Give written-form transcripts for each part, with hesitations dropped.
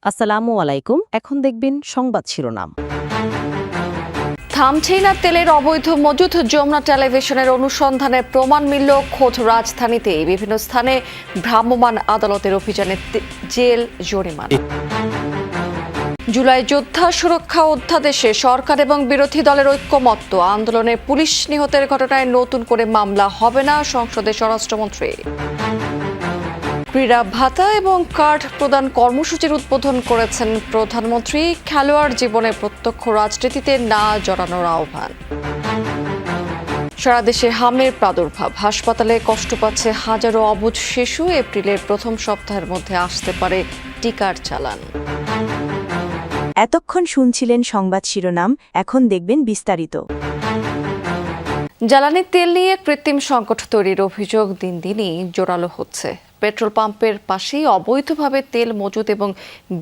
আসসালামু আলাইকুম। এখন দেখবেন সংবাদ শিরোনাম। থামছেই না তেলের অবৈধ মজুত। যমুনা টেলিভিশনের অনুসন্ধানে প্রমাণ মিলল খোদ রাজধানীতে বিভিন্ন স্থানে ভ্রাম্যমাণ আদালতের অভিযানে জেল জরিমানা। জুলাই যোদ্ধা সুরক্ষা অধ্যাদেশে সরকার এবং বিরোধী দলের ঐক্যমত্য। আন্দোলনে পুলিশ নিহতের ঘটনায় নতুন করে মামলা হবে না, সংসদে স্বরাষ্ট্রমন্ত্রী। ক্রীড়া ভাতা এবং কার্ড প্রদান কর্মসূচির উদ্বোধন করেছেন প্রধানমন্ত্রী। খেলোয়াড় জীবনে প্রত্যক্ষ রাজনীতিতে না জড়ানোর আহ্বান। সারা দেশে হামলের প্রাদুর্ভাব, হাসপাতালে কষ্ট পাচ্ছে হাজারো অবুঝ শিশু। এপ্রিলের প্রথম সপ্তাহের মধ্যে আসতে পারে টিকার চালান। এতক্ষণ শুনছিলেন সংবাদ শিরোনাম, এখন দেখবেন বিস্তারিত। জ্বালানি তেল নিয়ে কৃত্রিম সংকট তৈরির অভিযোগ দিন দিনই জোরালো হচ্ছে। পেট্রোল পাম্পের পাশেই অবৈধভাবে তেল মজুত এবং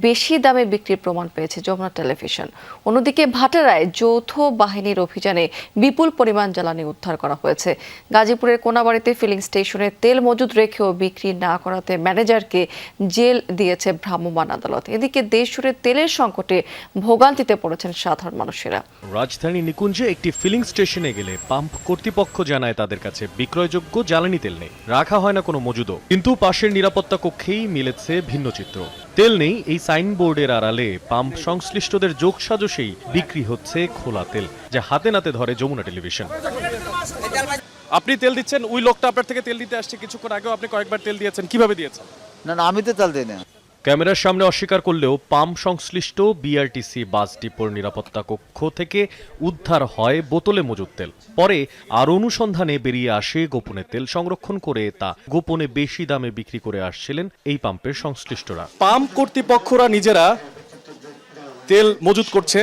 বেশি দামে বিক্রির প্রমাণ পেয়েছে যমুনা টেলিভিশন। অন্যদিকে ভাটারায় যৌথ বাহিনীর অভিযানে বিপুল পরিমাণ জ্বালানি উদ্ধার করা হয়েছে। গাজীপুরের কোনাবাড়িতে ফিলিং স্টেশনে তেল মজুত রেখেও বিক্রি না করাতে ম্যানেজারকে জেল দিয়েছে ভ্রাম্যমাণ আদালত। এদিকে দেশজুড়ে তেলের সংকটে ভোগান্তিতে পড়েছেন সাধারণ মানুষেরা। রাজধানী নিকুঞ্জে একটি ফিলিং স্টেশনে গেলে পাম্প কর্তৃপক্ষ জানায় তাদের কাছে বিক্রয়যোগ্য জ্বালানি তেল নেই, রাখা হয় না কোনো মজুদও। কিন্তু পাশের নিরাপত্তা কক্ষেই মিলেছে ভিন্ন চিত্র। তেল নেই এই সাইনবোর্ডের আড়ালে পাম্প সংশ্লিষ্টদের যোগসাজশেই বিক্রি হচ্ছে খোলা তেল, যা হাতে নাতে ধরে যমুনা টেলিভিশন। আপনি তেল দিচ্ছেন, ওই লোকটা আপনার থেকে তেল দিতে আসছে কিছুক্ষণ আগেও আপনি কয়েকবার তেল দিয়েছেন, কিভাবে দিয়েছেন? না আমি তো তেল দিই না। ক্যামেরার সামনে অস্বীকার করলেও পাম্প সংশ্লিষ্ট বিআরটিসি বাস ডিপোর নিরাপত্তা কক্ষ থেকে উদ্ধার হয় বোতলে মজুদ তেল। পরে আর অনুসন্ধানে বেরিয়ে আসে গোপনে তেল সংরক্ষণ করে তা গোপনে বেশি দামে বিক্রি করে আসছিলেন এই পাম্পের সংশ্লিষ্টরা। পাম্প কর্তৃপক্ষরা নিজেরা তেল মজুদ করছে।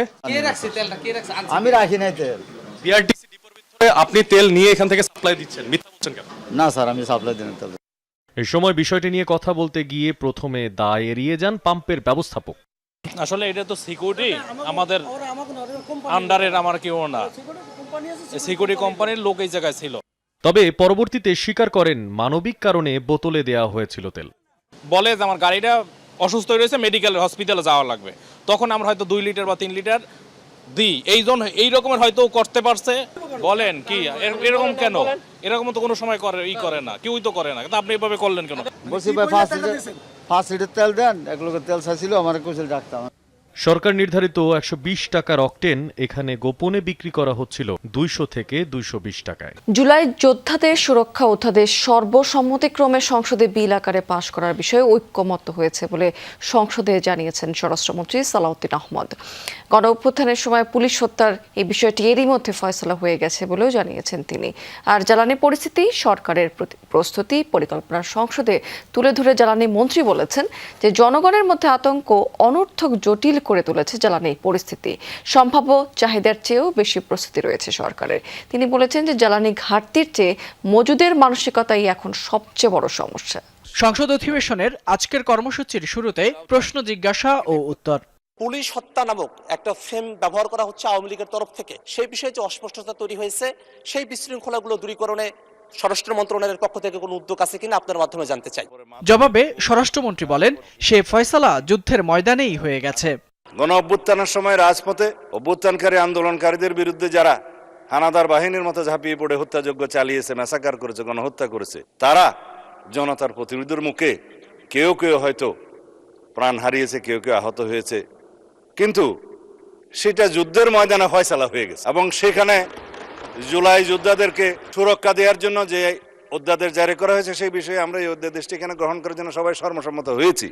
আমি রাখি নাই তেল। বিআরটিসি ডিপোর ভিতরে আপনি তেল নিয়ে এখান থেকে সাপ্লাই দিচ্ছেন, মিথ্যা বলছেন কেন? না স্যার, আমি সাপ্লাই দিই না তেল। এই সময় বিষয়টি নিয়ে কথা বলতে গিয়ে প্রথমে দায় এড়িয়ে যান পাম্পের ব্যবস্থাপক। আসলে এটা তো সিকিউরিটি আমাদের আন্ডারের, আমার কেউ না, সিকিউরিটি কোম্পানির লোক এই জায়গায় ছিল। তবে পরবর্তীতে স্বীকার করেন মানবিক কারণে বোতলে দেয়া হয়েছিল তেল। বলে যে আমার গাড়িটা অসুস্থ হয়ে রয়েছে, মেডিকেল হসপিটালে যাওয়া লাগবে, তখন আমরা হয়তো 2 লিটার বা 3 লিটার দিই। এই রকমের হয়তো করতে পারছে। বলেন কি এরকম কেন? এরকম তো কোনো সময় করে না, কেউই তো করে না, কিন্তু আপনি এভাবে করলেন কেন? বলছি ভাই 5 লিটার তেল দেন, এক লোকের তেল চাইছিল, আমার কুশল ডাকতাম। সরকার নির্ধারিত 120 টাকার অকটেন এখানে গোপনে বিক্রি করা হচ্ছিল 200 থেকে 220 টাকায়। জুলাই যোদ্ধাদের সুরক্ষা অধ্যাদেশ সর্বসম্মতিক্রমে সংসদে বিল আকারে পাশ করার বিষয়ে ঐক্যমত্য হয়েছে বলে সংসদে জানিয়েছেন স্বরাষ্ট্রমন্ত্রী সালাউদ্দিন আহমদ। গণ অভ্যুত্থানের সময় পুলিশ হত্যার এই বিষয়টি এরই মধ্যে ফয়সলা হয়ে গেছে বলেও জানিয়েছেন তিনি। আর জ্বালানি পরিস্থিতি, সরকারের প্রস্তুতি, পরিকল্পনা সংসদে তুলে ধরে জ্বালানি মন্ত্রী বলেছেন যে জনগণের মধ্যে আতঙ্ক অনর্থক জটিল করে তুলেছে জ্বালানি পরিস্থিতি। সম্ভাব্য চাহিদার চেয়েও বেশি প্রস্তুতি রয়েছে সরকারের। তিনি বলেছেন যে জ্বালানি ঘাটতির চেয়ে মজুদের মানসিকতাই এখন সবচেয়ে বড় সমস্যা। সংসদ অধিবেশনের আজকের কর্মসূচির শুরুতে প্রশ্ন জিজ্ঞাসা ও উত্তর। পুলিশ হত্যা নামক একটা ফ্রেম ব্যবহার করা হচ্ছে আওয়ামী লীগের তরফ থেকে। সেই বিষয়ে যে অস্পষ্টতা তৈরি হয়েছে, সেই বিশৃঙ্খলাগুলো দূরীকরণে স্বরাষ্ট্র মন্ত্রণালয়ের পক্ষ থেকে কোনো উদ্যোগ আছে কিনা আপনার মাধ্যমে জানতে চাই। জবাবে স্বরাষ্ট্রমন্ত্রী বলেন, সে ফয়সালা যুদ্ধের ময়দানেই হয়ে গেছে। গণ অভ্যুত্থানের সময় রাজপথে অভ্যুত্থানকারী আন্দোলনকারীদের বিরুদ্ধে যারা হানাদার বাহিনীর মতো ঝাঁপিয়ে পড়ে হত্যাযজ্ঞ চালিয়েছে, ম্যাসাকার করেছে, গণহত্যা করেছে, তারা জনতার প্রতিরোধের মুখে কেউ কেউ হয়তো প্রাণ হারিয়েছে, কেউ কেউ আহত হয়েছে, কিন্তু সেটা যুদ্ধের ময়দানে ফয়সালা হয়ে গেছে। এবং সেখানে জুলাই যোদ্ধাদেরকে সুরক্ষা দেওয়ার জন্য যে অধ্যাদেশ জারি করা হয়েছে, সেই বিষয়ে আমরা এই অধ্যাদেশটি এখানে গ্রহণ করার জন্য সবাই সর্বসম্মত হয়েছি।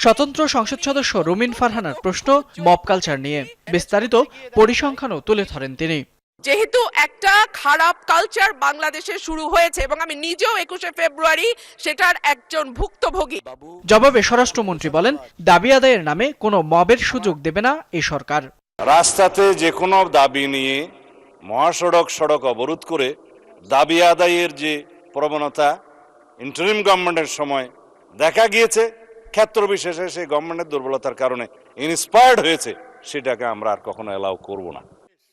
স্বতন্ত্র সংসদ সদস্য রুমিন ফারহানার প্রশ্ন মব কালচার নিয়ে বিস্তারিত পরিসংখ্যানও তুলে ধরেন তিনি। যেহেতু একটা খারাপ কালচার বাংলাদেশে শুরু হয়েছে এবং আমি নিজেও 21শে ফেব্রুয়ারি সেটার একজন ভুক্তভোগী। জবাবে স্বরাষ্ট্রমন্ত্রী বলেন, দাবি আদায়ের নামে কোনো মবের সুযোগ দেবে না এই সরকার। রাস্তাতে যে কোনো দাবি নিয়ে সড়ক অবরোধ করে দাবি আদায়ের যে প্রবণতা ইন্টারিম গভর্নমেন্টের সময় দেখা গিয়েছে, ক্ষেত্র বিশেষে সেই গভর্নমেন্টের দুর্বলতার কারণে ইন্সপায়ার্ড হয়েছে, সেটাকে আমরা আর কখনো অ্যালাউ করব না।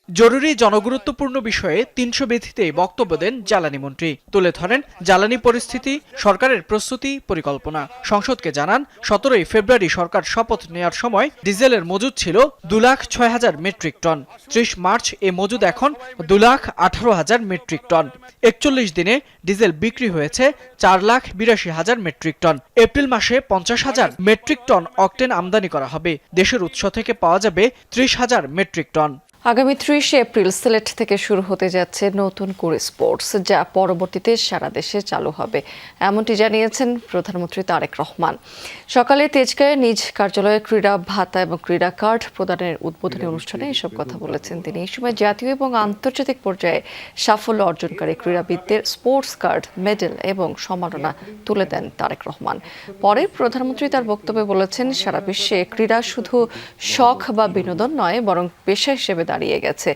জরুরি জনগুরুত্বপূর্ণ বিষয়ে 300 ব্যক্তিতে বক্তব্য দেন জ্বালানি মন্ত্রী। তুলে ধরেন জ্বালানি পরিস্থিতি, সরকারের প্রস্তুতি পরিকল্পনা। সংসদকে জানান 17 ফেব্রুয়ারি সরকার শপথ নেয়ার সময় ডিজেলের মজুদ ছিল 2,06,000 মেট্রিক টন। 30 মার্চ এ মজুদ এখন 2,18,000 মেট্রিক টন। 41 দিনে ডিজেল বিক্রি হয়েছে 4,82,000 মেট্রিক টন। এপ্রিল মাসে 50,000 মেট্রিক টন অকটেন আমদানি করা হবে। দেশের উৎস থেকে পাওয়া যাবে 30,000 মেট্রিক টন। আগামী 30 এপ্রিল সিলেট থেকে শুরু হতে যাচ্ছে নতুন কুড়ি স্পোর্টস, যা পরবর্তীতে সারা দেশে চালু হবে, এমনটি জানিয়েছেন প্রধানমন্ত্রী তারেক রহমান। সকালে তেজগাঁয়ে নিজ কার্যালয়ে ক্রীড়া ভাতা এবং ক্রীড়া কার্ড প্রদানের উদ্বোধনী অনুষ্ঠানে এসব কথা বলেছেন তিনি। এই সময় জাতীয় এবং আন্তর্জাতিক পর্যায়ে সাফল্য অর্জনকারী ক্রীড়াবিদদের স্পোর্টস কার্ড, মেডেল এবং সম্মাননা তুলে দেন তারেক রহমান। পরে প্রধানমন্ত্রী তার বক্তব্যে বলেছেন, সারা বিশ্বে ক্রীড়া শুধু শখ বা বিনোদন নয়, বরং পেশা হিসেবে দাঁড়িয়ে গেছে।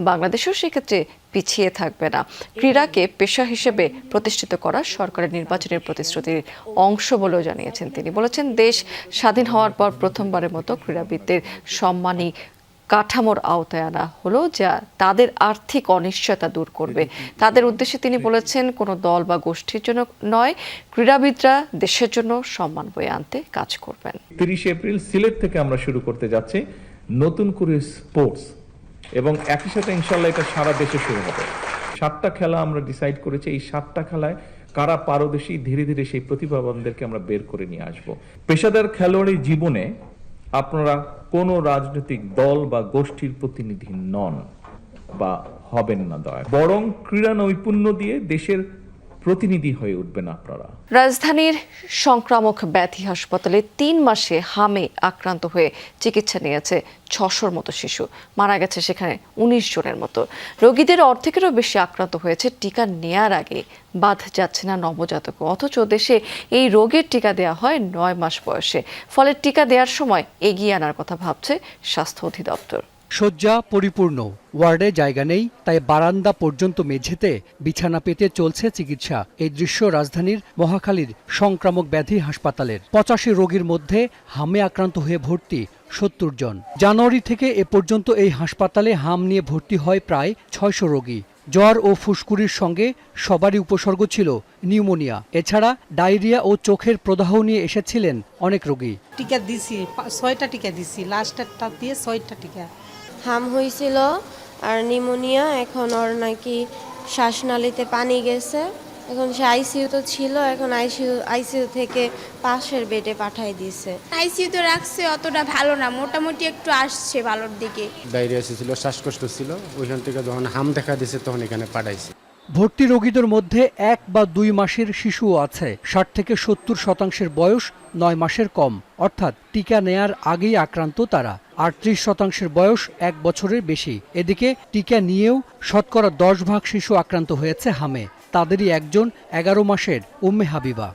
বাংলাদেশও সেক্ষেত্রে পিছিয়ে থাকবে না। ক্রীড়াকে পেশা হিসেবে প্রতিষ্ঠিত করা সরকারের নির্বাচনের প্রতিশ্রুতির অংশ বলেও জানিয়েছেন তিনি। বলেছেন, দেশ স্বাধীন হওয়ার পর প্রথমবারের মতো ক্রীড়াবিদদের সম্মানী কাঠামোর আওতায় আনা হলো, যা তাদের আর্থিক অনিশ্চয়তা দূর করবে। তাদের উদ্দেশ্যে তিনি বলেছেন, কোনো দল বা গোষ্ঠীর জন্য নয়, ক্রীড়াবিদরা দেশের জন্য সম্মান বয়ে আনতে কাজ করবেন। 30 এপ্রিল সিলেট থেকে আমরা শুরু করতে যাচ্ছি নতুন করে স্পোর্টস, এবং একই সাথে ইনশাল্লাহ এটা সারা দেশে শুরু হবে। 7টা খেলা আমরা ডিসাইড করেছি। এই 7টা খেলায় কারা পারদর্শী, ধীরে ধীরে সেই প্রতিভাবানদেরকে আমরা বের করে নিয়ে আসব। পেশাদার খেলোয়াড়ি জীবনে আপনারা কোনো রাজনৈতিক দল বা গোষ্ঠীর প্রতিনিধি নন বা হবেন না, বরং ক্রীড়া নৈপুণ্য দিয়ে দেশের প্রতিনিধি হয়ে উঠবেন আপনারা। রাজধানীর সংক্রামক ব্যাধি হাসপাতালে 3 মাসে হামে আক্রান্ত হয়ে চিকিৎসা নিয়েছে 600-র মতো শিশু। মারা গেছে সেখানে 19 জনের মতো। রোগীদের অর্ধেকেরও বেশি আক্রান্ত হয়েছে টিকা নেয়ার আগে। বাদ যাচ্ছে না নবজাতক, অথচ দেশে এই রোগের টিকা দেওয়া হয় 9 মাস বয়সে। ফলে টিকা দেওয়ার সময় এগিয়ে আনার কথা ভাবছে স্বাস্থ্য অধিদপ্তর। শয্যা পরিপূর্ণ, ওয়ার্ডে জায়গা নেই, তাই বারান্দা পর্যন্ত মেঝেতে বিছানা পেতে চলছে চিকিৎসা। এই দৃশ্য রাজধানীর মহাখালীর সংক্রামক ব্যাধি হাসপাতালের। 85 রোগীর মধ্যে হামে আক্রান্ত হয়ে ভর্তি 70 জন। জানুয়ারি থেকে এ পর্যন্ত এই হাসপাতালে হাম নিয়ে ভর্তি হয় প্রায় 600 রোগী। জ্বর ও ফুসকুড়ির সঙ্গে সবারই উপসর্গ ছিল নিউমোনিয়া। এছাড়া ডায়রিয়া ও চোখের প্রদাহ নিয়ে এসেছিলেন অনেক রোগী। টিকা দিছি, 6টা টিকা দিছি, লাস্টটা দিয়ে 6টা টিকা। হাম হয়েছিল আর নিউমোনিয়া, এখন ওর নাকি শ্বাসনালীতে পানি গেছে। এখন সে আইসিইউতে ছিল, এখন আইসিইউ থেকে পাশের বেডে পাঠাই দিয়েছে। আইসিইউতে রাখছে, অতটা ভালো না, মোটামুটি একটু আসছে ভালোর দিকে। ডায়রিয়া ছিল, শ্বাসকষ্ট ছিল, ওইখান থেকে যখন হাম দেখা দিয়েছে তখন এখানে পাঠাইছে। ভর্তি রোগীদের মধ্যে 1 বা 2 মাসের শিশুও আছে। 60 থেকে 70% বয়স 9 মাসের কম, অর্থাৎ টিকা নেয়ার আগেই আক্রান্ত তারা। 38% বয়স 1 বছরের বেশি। এদিকে টিকা নিয়েও শতকরা 10 ভাগ শিশু আক্রান্ত হয়েছে হামে। তাদেরই একজন 11 মাসের উম্মে হাবিবা।